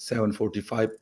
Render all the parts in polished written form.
7:45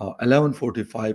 11:45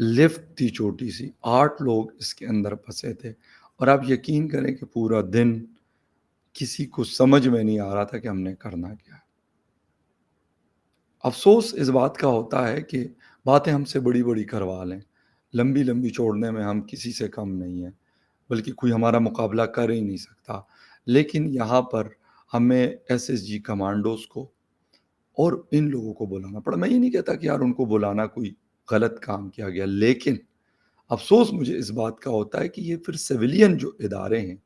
lift تھی چھوٹی سی، 8 لوگ اس کے اندر پھنسے تھے، اور آپ یقین کریں کہ پورا دن کسی کو سمجھ میں نہیں آ رہا تھا کہ ہم نے کرنا کیا ہے۔ افسوس اس بات کا ہوتا ہے کہ باتیں ہم سے بڑی-بڑی کروا لیں، لمبی-لمبی چھوڑنے میں ہم کسی سے کم نہیں ہیں، بلکہ کوئی ہمارا مقابلہ کر ہی نہیں سکتا۔ لیکن یہاں پر ہمیں ایس ایس جی کمانڈوز کو اور ان لوگوں کو بلانا پڑا۔ میں یہ نہیں کہتا کہ یار ان کو بلانا کوئی غلط کام کیا گیا، لیکن افسوس مجھے اس بات کا ہوتا ہے کہ یہ پھر سویلین جو ادارے ہیں،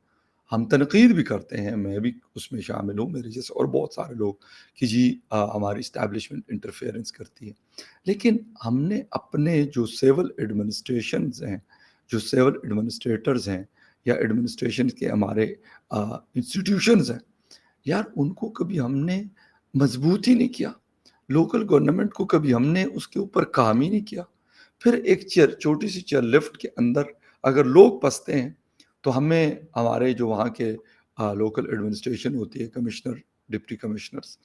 ہم تنقید بھی کرتے ہیں، میں بھی اس میں شامل ہوں، میرے جیسے اور بہت سارے لوگ، کہ جی ہماری اسٹیبلشمنٹ انٹرفیئرنس کرتی ہے، لیکن ہم نے اپنے جو سول ایڈمنسٹریشنز ہیں، جو سول ایڈمنسٹریٹرز ہیں، یا ایڈمنسٹریشن کے ہمارے انسٹیٹیوشنز ہیں، یار ان کو کبھی ہم نے مضبوط ہی نہیں کیا، لوکل گورنمنٹ کو کبھی ہم نے اس کے اوپر کام ہی نہیں کیا۔ پھر ایک چھوٹی سی چیئر لفٹ کے اندر اگر لوگ پستے ہیں تو ہمیں ہمارے جو وہاں کے لوکل ایڈمنسٹریشن ہوتی ہے، کمشنر، ڈپٹی کمشنرز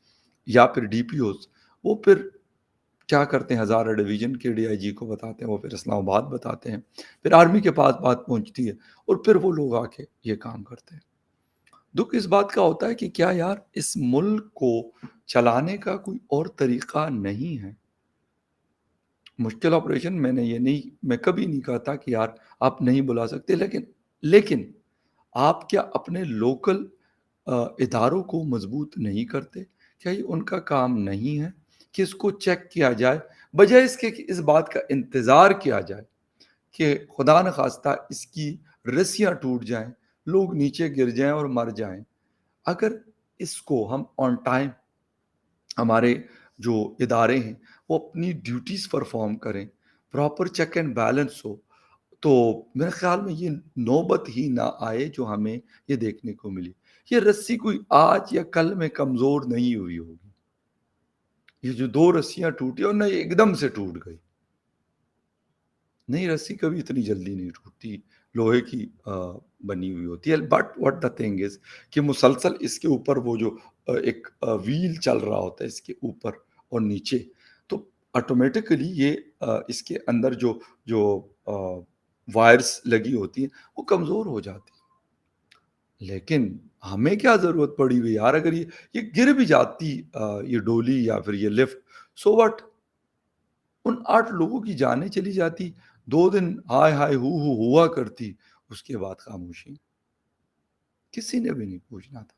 یا پھر ڈی پی اوز، وہ پھر کیا کرتے ہیں، ہزارہ ڈویژن کے ڈی آئی جی کو بتاتے ہیں، وہ پھر اسلام آباد بتاتے ہیں، پھر آرمی کے پاس بات پہنچتی ہے، اور پھر وہ لوگ آ کے یہ کام کرتے ہیں۔ دکھ اس بات کا ہوتا ہے کہ کیا یار اس ملک کو چلانے کا کوئی اور طریقہ نہیں ہے؟ مشکل آپریشن میں کبھی نہیں کہا تھا کہ یار آپ نہیں بلا سکتے، لیکن آپ کیا اپنے لوکل اداروں کو مضبوط نہیں کرتے؟ کیا یہ ان کا کام نہیں ہے کہ اس کو چیک کیا جائے، بجائے اس کے کہ اس بات کا انتظار کیا جائے کہ خدا نخواستہ اس کی رسیاں ٹوٹ جائیں، لوگ نیچے گر جائیں اور مر جائیں؟ اگر اس کو ہم آن ٹائم، ہمارے جو ادارے ہیں وہ اپنی ڈیوٹیز پرفارم کریں، پراپر چیک اینڈ بیلنس ہو، تو میرے خیال میں یہ نوبت ہی نہ آئے جو ہمیں یہ دیکھنے کو ملی۔ یہ رسی کوئی آج یا کل میں کمزور نہیں ہوئی ہوگی، یہ جو 2 رسیاں ٹوٹی اور نہ یہ ایک دم سے ٹوٹ گئی، نہیں رسی کبھی اتنی جلدی نہیں ٹوٹتی، لوہے کی بنی ہوئی ہوتی ہے، but what the thing is کہ مسلسل اس کے اوپر وہ جو ایک ویل چل رہا ہوتا ہے اس کے اوپر اور نیچے، تو آٹومیٹکلی یہ اس کے اندر جو جو وائرس لگی ہوتی ہیں وہ کمزور ہو جاتی ہیں۔ لیکن ہمیں کیا ضرورت پڑی ہوئی یار، اگر یہ گر بھی جاتی یہ ڈولی یا پھر یہ لفٹ، سو وٹ، ان 8 لوگوں کی جانیں چلی جاتی، 2 دن ہائے ہائے ہو ہوا کرتی، اس کے بعد خاموشی، کسی نے بھی نہیں پوچھنا تھا۔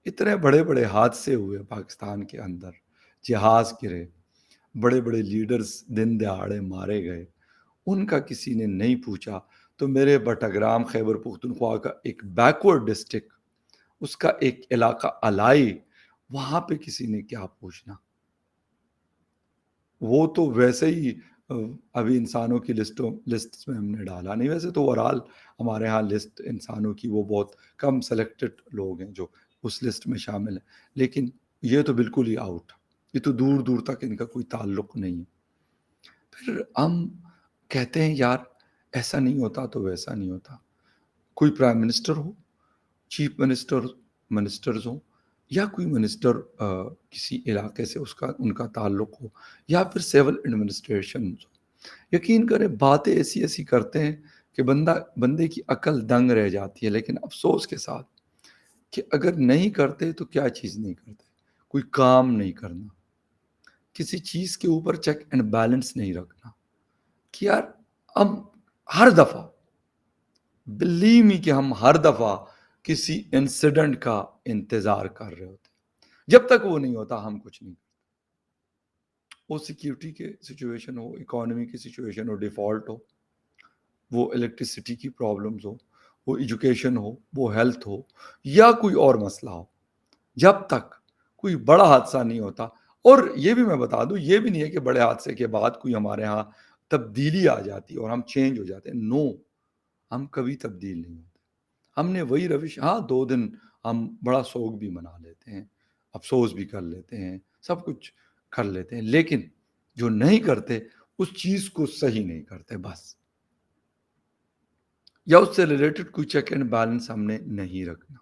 اتنے بڑے بڑے حادثے ہوئے پاکستان کے اندر، جہاز گرے، بڑے بڑے لیڈرز دن دہاڑے مارے گئے، ان کا کسی نے نہیں پوچھا۔ تو میرے بٹگرام خیبر پختونخوا کا ایک بیکورڈ ڈسٹرکٹ، اس کا ایک علاقہ الائی، وہاں پہ کسی نے کیا پوچھنا؟ وہ تو ویسے ہی ابھی انسانوں کی لسٹ میں ہم نے ڈالا نہیں، ویسے تو اوورال ہمارے ہاں لسٹ انسانوں کی وہ بہت کم سلیکٹڈ لوگ ہیں جو اس لسٹ میں شامل ہیں، لیکن یہ تو بالکل ہی آؤٹ، یہ تو دور دور تک ان کا کوئی تعلق نہیں ہے۔ پھر ہم کہتے ہیں یار ایسا نہیں ہوتا تو ویسا نہیں ہوتا، کوئی پرائم منسٹر ہو، چیف منسٹرز ہوں، یا کوئی منسٹر کسی علاقے سے ان کا تعلق ہو، یا پھر سول ایڈمنسٹریشن ہو، یقین کریں باتیں ایسی ایسی کرتے ہیں کہ بندے کی عقل دنگ رہ جاتی ہے، لیکن افسوس کے ساتھ کہ اگر نہیں کرتے تو کیا چیز نہیں کرتے، کوئی کام نہیں کرنا، کسی چیز کے اوپر چیک اینڈ بیلنس نہیں رکھنا، کہ یار ہم ہر دفعہ، بلیو می کہ ہم ہر دفعہ کسی انسیڈنٹ کا انتظار کر رہے ہوتے، جب تک وہ نہیں ہوتا ہم کچھ نہیں کرتے۔ وہ سیکیورٹی کے سچویشن ہو، اکانومی کی سچویشن ہو، ڈیفالٹ ہو، وہ الیکٹریسٹی کی پرابلمز ہو، وہ ایجوکیشن ہو، وہ ہیلتھ ہو، یا کوئی اور مسئلہ ہو، جب تک کوئی بڑا حادثہ نہیں ہوتا، اور یہ بھی میں بتا دوں، یہ بھی نہیں ہے کہ بڑے حادثے کے بعد کوئی ہمارے ہاں تبدیلی آ جاتی اور ہم چینج ہو جاتے ہیں، نو، ہم کبھی تبدیل نہیں ہوتے، ہم نے وہی روش، ہاں 2 دن ہم بڑا سوگ بھی منا لیتے ہیں، افسوس بھی کر لیتے ہیں، سب کچھ کر لیتے ہیں، لیکن جو نہیں کرتے اس چیز کو صحیح نہیں کرتے بس، یا اس سے ریلیٹڈ کوئی چیک اینڈ بیلنس ہم نے نہیں رکھنا،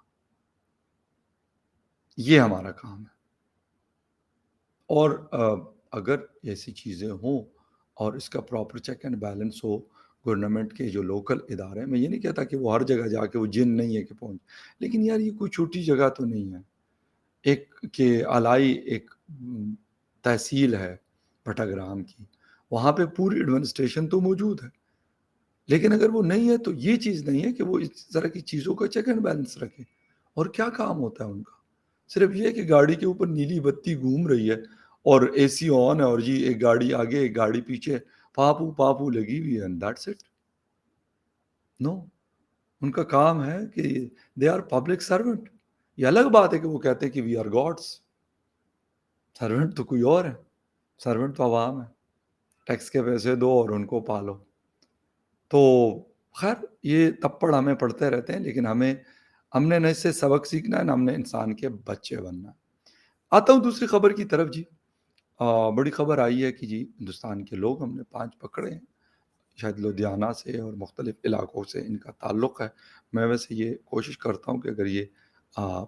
یہ ہمارا کام ہے۔ اور اگر ایسی چیزیں ہوں اور اس کا proper check and balance who government کے جو لوکل ادارے ہیں. میں یہ نہیں کہتا کہ وہ ہر جگہ جا کے وہ جن نہیں ہے کہ پہنچ، لیکن یار یہ کوئی چھوٹی جگہ تو نہیں ہے. ایک کہ آلائی ایک تحصیل ہے بھٹاگرام کی، وہاں پہ پوری ایڈمنسٹریشن تو موجود ہے، لیکن اگر وہ نہیں ہے تو یہ چیز نہیں ہے کہ وہ اس طرح کی چیزوں کا چیک اینڈ بیلنس رکھے. اور کیا کام ہوتا ہے ان کا؟ صرف یہ ہے کہ گاڑی کے اوپر نیلی بتی گھوم رہی ہے اور اے سی آن ہے، اور جی ایک گاڑی آگے ایک گاڑی پیچھے پاپو پاپو لگی ہوئی ہے. That's it. نو، ان کا کام ہے کہ دے آر پبلک سرونٹ. یہ الگ بات ہے کہ وہ کہتے ہیں کہ وی آر گاڈس. سرونٹ تو کوئی اور ہے، سرونٹ تو عوام ہے. ٹیکس کے پیسے دو اور ان کو پالو. تو خیر یہ تپڑ ہمیں پڑھتے رہتے ہیں، لیکن ہم نے نہ اس سے سبق سیکھنا ہے، نہ ہم نے انسان کے بچے بننا ہے. آتا ہوں دوسری خبر کی طرف. جی بڑی خبر آئی ہے کہ جی ہندوستان کے لوگ ہم نے 5 پکڑے ہیں، شاید لدھیانہ سے اور مختلف علاقوں سے ان کا تعلق ہے. میں ویسے یہ کوشش کرتا ہوں کہ اگر یہ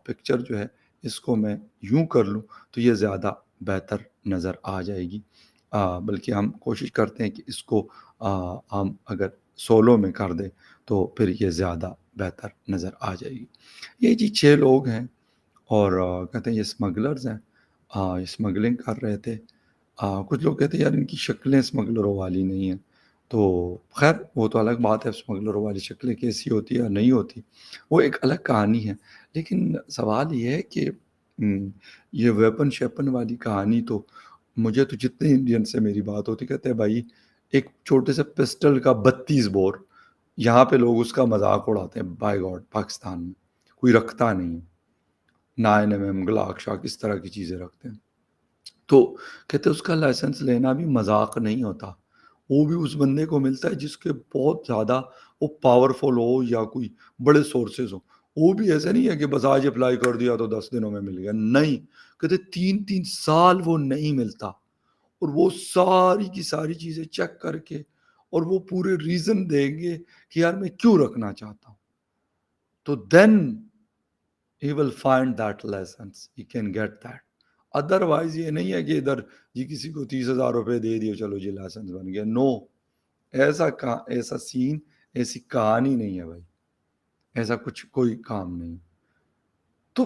پکچر جو ہے اس کو میں یوں کر لوں تو یہ زیادہ بہتر نظر آ جائے گی. بلکہ ہم کوشش کرتے ہیں کہ اس کو ہم اگر سولو میں کر دیں تو پھر یہ زیادہ بہتر نظر آ جائے گی. یہ جی 6 لوگ ہیں اور کہتے ہیں یہ اسمگلرز ہیں، اسمگلنگ کر رہے تھے. کچھ لوگ کہتے ہیں یار ان کی شکلیں اسمگلروں والی نہیں ہیں. تو خیر وہ تو الگ بات ہے، اسمگلروں والی شکلیں کیسی ہوتی ہے یا نہیں ہوتی وہ ایک الگ کہانی ہے. لیکن سوال یہ ہے کہ یہ ویپن شیپن والی کہانی تو مجھے تو جتنے انڈین سے میری بات ہوتی کہتے ہیں بھائی ایک چھوٹے سے پسٹل کا 32 بور، یہاں پہ لوگ اس کا مذاق اڑاتے ہیں. بائی گاڈ پاکستان میں کوئی رکھتا نہیں ہے، 9mm گلاک شاک اس طرح کی چیزیں رکھتے ہیں. تو کہتے ہیں اس کا لائسنس لینا بھی مذاق نہیں ہوتا. وہ بھی اس بندے کو ملتا ہے جس کے بہت زیادہ وہ پاورفل ہو یا کوئی بڑے سورسز ہو. وہ بھی ایسا نہیں ہے کہ بس آج اپلائی کر دیا تو 10 دنوں میں مل گیا. نہیں، کہتے 3 سال وہ نہیں ملتا. اور وہ ساری کی ساری چیزیں چیک کر کے اور وہ پورے ریزن دیں گے کہ یار میں کیوں رکھنا چاہتا ہوں. تو دین he will find that license, he can get that. Otherwise یہ نہیں ہے کہ ادھر جی کسی کو 30,000 روپے دے دیے چلو جی لائسنس بن گیا. نو، ایسا سین، ایسی کہانی نہیں ہے بھائی، ایسا کچھ کوئی کام نہیں. تو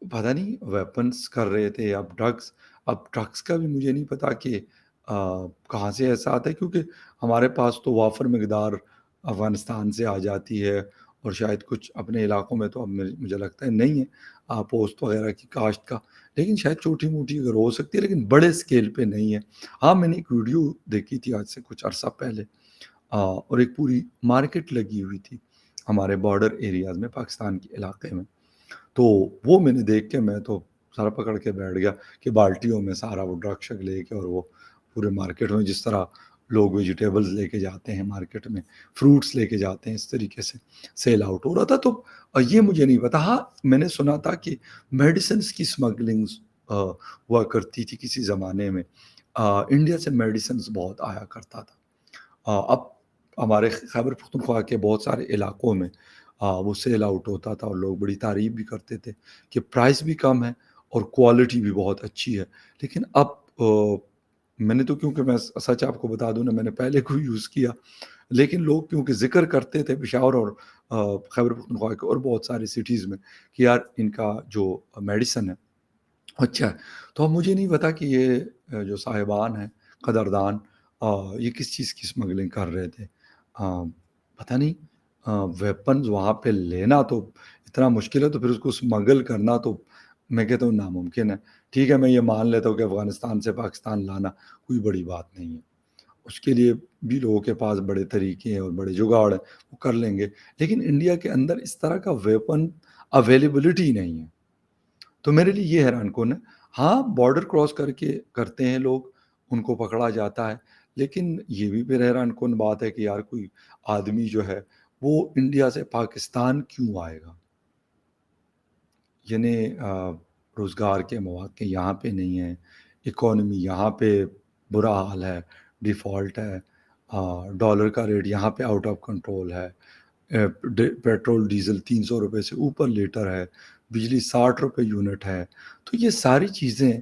پتہ نہیں ویپنس کر رہے تھے. اب ڈرگس کا بھی مجھے نہیں پتا کہ کہاں سے ایسا آتا ہے، کیونکہ ہمارے پاس تو وافر مقدار افغانستان سے آ جاتی ہے اور شاید کچھ اپنے علاقوں میں تو اب مجھے لگتا ہے نہیں ہے پوسٹ وغیرہ کی کاشت کا، لیکن شاید چھوٹی موٹی اگر ہو سکتی ہے لیکن بڑے اسکیل پہ نہیں ہے. ہاں میں نے ایک ویڈیو دیکھی تھی آج سے کچھ عرصہ پہلے، اور ایک پوری مارکیٹ لگی ہوئی تھی ہمارے بارڈر ایریاز میں پاکستان کے علاقے میں. تو وہ میں نے دیکھ کے میں تو سارا پکڑ کے بیٹھ گیا کہ بالٹیوں میں سارا وہ ڈرگ شگ لے کے اور وہ پورے مارکیٹ میں جس طرح لوگ ویجیٹیبلز لے کے جاتے ہیں مارکیٹ میں، فروٹس لے کے جاتے ہیں، اس طریقے سے سیل آؤٹ ہو رہا تھا. تو یہ مجھے نہیں پتا. ہاں میں نے سنا تھا کہ میڈیسنس کی اسمگلنگز ہوا کرتی تھی کسی زمانے میں. انڈیا سے میڈیسنس بہت آیا کرتا تھا. اب ہمارے خیبر پختونخوا کے بہت سارے علاقوں میں وہ سیل آؤٹ ہوتا تھا اور لوگ بڑی تعریف بھی کرتے تھے کہ پرائس بھی کم ہے اور کوالٹی بھی بہت اچھی ہے. لیکن اب میں نے تو، کیونکہ میں سچ آپ کو بتا دوں نا، میں نے پہلے کو یوز کیا، لیکن لوگ کیونکہ ذکر کرتے تھے پشاور اور خیبر پختونخوا کے اور بہت سارے سٹیز میں کہ یار ان کا جو میڈیسن ہے اچھا ہے. تو اب مجھے نہیں پتا کہ یہ جو صاحبان ہیں قدردان یہ کس چیز کی اسمگلنگ کر رہے تھے. پتہ نہیں. ویپنز وہاں پہ لینا تو اتنا مشکل ہے، تو پھر اس کو اسمگل کرنا تو میں کہتا ہوں ناممکن ہے. ٹھیک ہے میں یہ مان لیتا ہوں کہ افغانستان سے پاکستان لانا کوئی بڑی بات نہیں ہے، اس کے لیے بھی لوگوں کے پاس بڑے طریقے ہیں اور بڑے جگاڑ ہیں، وہ کر لیں گے. لیکن انڈیا کے اندر اس طرح کا ویپن اویلیبلٹی نہیں ہے. تو میرے لیے یہ حیران کن ہے. ہاں بارڈر کراس کر کے کرتے ہیں لوگ، ان کو پکڑا جاتا ہے، لیکن یہ بھی پھر حیران کن بات ہے کہ یار کوئی آدمی جو ہے وہ انڈیا سے پاکستان کیوں آئے گا؟ یعنی روزگار کے مواقع یہاں پہ نہیں ہیں، اکانومی یہاں پہ برا حال ہے، ڈیفالٹ ہے، ڈالر کا ریٹ یہاں پہ آؤٹ آف کنٹرول ہے، پیٹرول ڈیزل 300 روپے سے اوپر لیٹر ہے، بجلی 60 روپے یونٹ ہے. تو یہ ساری چیزیں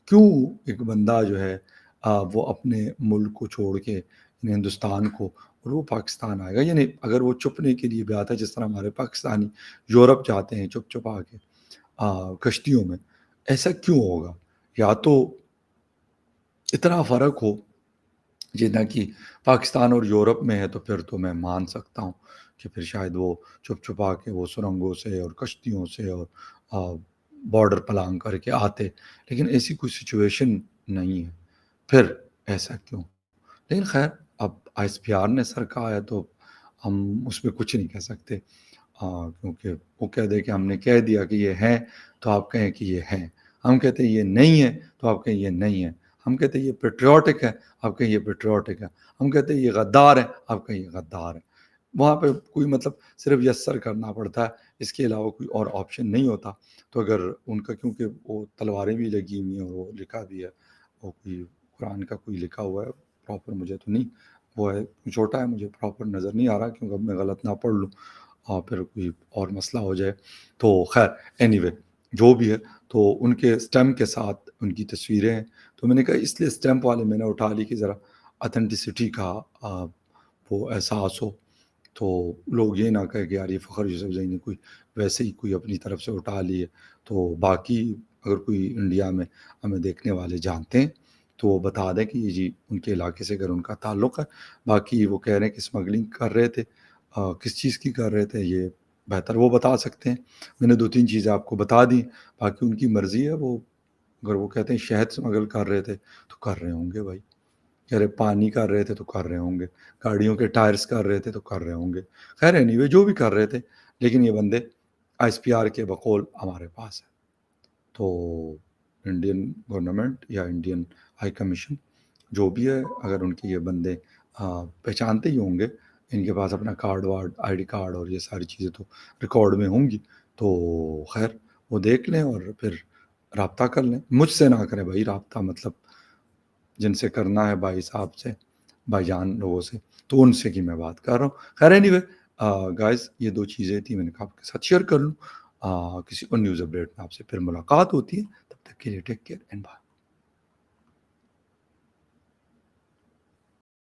کیوں ایک بندہ جو ہے وہ اپنے ملک کو چھوڑ کے یعنی ہندوستان کو اور وہ پاکستان آئے گا، یعنی اگر وہ چھپنے کے لیے بھی آتا ہے جس طرح ہمارے پاکستانی یورپ جاتے ہیں چھپ چھپا کے کشتیوں میں، ایسا کیوں ہوگا؟ یا تو اتنا فرق ہو جتنا کہ پاکستان اور یورپ میں ہے، تو پھر تو میں مان سکتا ہوں کہ پھر شاید وہ چھپ چھپا کے وہ سرنگوں سے اور کشتیوں سے اور بارڈر پلانگ کر کے آتے، لیکن ایسی کوئی سچویشن نہیں ہے، پھر ایسا کیوں؟ لیکن خیر اب ایس پی آر نے سر کہا ہے تو ہم اس پہ کچھ نہیں کہہ سکتے، کیونکہ وہ کہہ دے کہ ہم نے کہہ دیا کہ یہ ہیں تو آپ کہیں کہ یہ ہیں، ہم کہتے ہیں یہ نہیں ہے تو آپ کہیں یہ نہیں ہے، ہم کہتے ہیں یہ پیٹریوٹک ہے آپ کہیں یہ پیٹریوٹک ہے، ہم کہتے ہیں یہ غدار ہے آپ کہیں یہ غدار ہے، وہاں پہ کوئی مطلب صرف یس سر کرنا پڑتا ہے، اس کے علاوہ کوئی اور آپشن نہیں ہوتا۔ تو اگر ان کا کیونکہ وہ تلواریں بھی لگی ہوئی ہیں اور وہ لکھا بھی ہے، وہ کوئی قرآن کا کوئی لکھا ہوا ہے پراپر، مجھے تو نہیں وہ ہے چھوٹا ہے، مجھے پراپر نظر نہیں آ رہا کیونکہ اب میں غلط نہ پڑھ لوں اور پھر کوئی اور مسئلہ ہو جائے، تو خیر اینی وے جو بھی ہے، تو ان کے اسٹیمپ کے ساتھ ان کی تصویریں ہیں، تو میں نے کہا اس لیے اسٹیمپ والے میں نے اٹھا لی کہ ذرا اتھینٹسٹی کا وہ احساس ہو، تو لوگ یہ نہ کہے کہ یار یہ فخر یوسف زئی نے کوئی ویسے ہی کوئی اپنی طرف سے اٹھا لی ہے، تو باقی اگر کوئی انڈیا میں ہمیں دیکھنے والے جانتے ہیں تو وہ بتا دیں کہ یہ جی ان کے علاقے سے اگر ان کا تعلق ہے، باقی وہ کہہ رہے ہیں کہ اسمگلنگ کر رہے تھے، کس چیز کی کر رہے تھے یہ بہتر وہ بتا سکتے ہیں، میں نے 2-3 چیزیں آپ کو بتا دی، باقی ان کی مرضی ہے، وہ اگر وہ کہتے ہیں شہد اسمگل کر رہے تھے تو کر رہے ہوں گے بھائی، کہہ رہے پانی کر رہے تھے تو کر رہے ہوں گے، گاڑیوں کے ٹائرز کر رہے تھے تو کر رہے ہوں گے، خیر اینی وے جو بھی کر رہے تھے، لیکن یہ بندے ایس پی آر کے بقول ہمارے پاس ہے، تو انڈین گورنمنٹ یا انڈین ہائی کمیشن جو بھی ہے، اگر ان کے یہ بندے پہچانتے ہی ہوں گے، ان کے پاس اپنا card ward I D card اور یہ ساری چیزیں تو ریکارڈ میں ہوں گی، تو خیر وہ دیکھ لیں اور پھر رابطہ کر لیں، مجھ سے نہ کریں بھائی رابطہ، مطلب جن سے کرنا ہے بھائی صاحب سے، بھائی جان لوگوں سے، تو ان سے کی میں بات کر رہا ہوں، خیر اینی وے گائز یہ 2 چیزیں تھیں میں نے کہا آپ کے ساتھ شیئر کر لوں، کسی اور نیوز اپڈیٹ میں آپ سے پھر ملاقات ہوتی ہے، تب تک کے لیے ٹیک کیئر اینڈ بائے۔